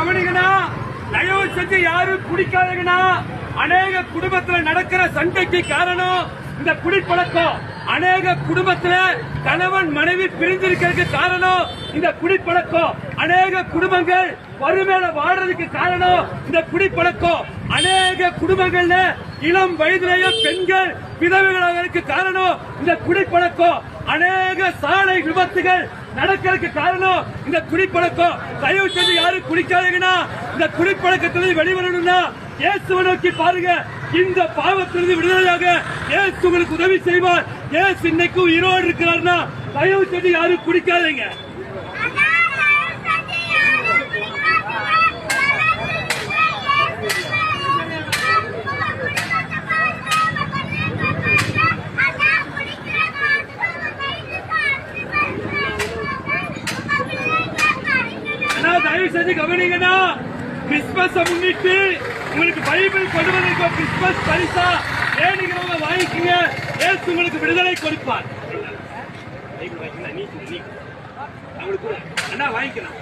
கவனிங்கண்ணா, தயவு செஞ்சு யாரும் குடிக்காதீங்கண்ணா. அநேக குடும்பத்துல நடக்கிற சண்டைக்கு காரணம் இந்த குடிப்பழக்கம். அநேக குடும்பத்துல கணவன் மனைவி பிரிஞ்சிருக்கிறதுக்கு காரணம் இந்த குடிப்பழக்கம். அநேக குடும்பங்கள் வறுமையில வாடுறதுக்கு காரணம் இந்த குடிப்பழக்கம். அநேக குடும்பங்கள்ல இளம் வயதிலேயே பெண்கள் விதவைகளாக காரணம் இந்த குடிப்பழக்கம். அநேக சாலை விபத்துகள் நடக்கிறதுக்கு காரணம் இந்த குடிப்பழக்கம். தயவு செஞ்சு யாரும் குடிக்காதீங்கன்னா. இந்த குடிப்பழக்கத்திலிருந்து வெளிவரணும்னா இயேசுவை நோக்கி பாருங்க. இந்த பாவத்திலிருந்து விடுதலையாக இயேசு உங்களுக்கு உதவி செய்வார். இயேசு இன்னைக்கு உயிரோடு இருக்கிறார்னா தயவு செஞ்சு யாரும் குடிக்காதீங்க. தயவு செஞ்சு கவனிங்கன்னா, கிறிஸ்துமஸ் முன்னிட்டு உங்களுக்கு பைபிள் கொண்டு வந்திருக்க கிறிஸ்துமஸ் பரிசா வேணுங்கிறவங்க வாங்கிக்கங்க. இயேசு உங்களுக்கு விடுதலை கொடுப்பார். அண்ணா வாங்கிக்கலாம்.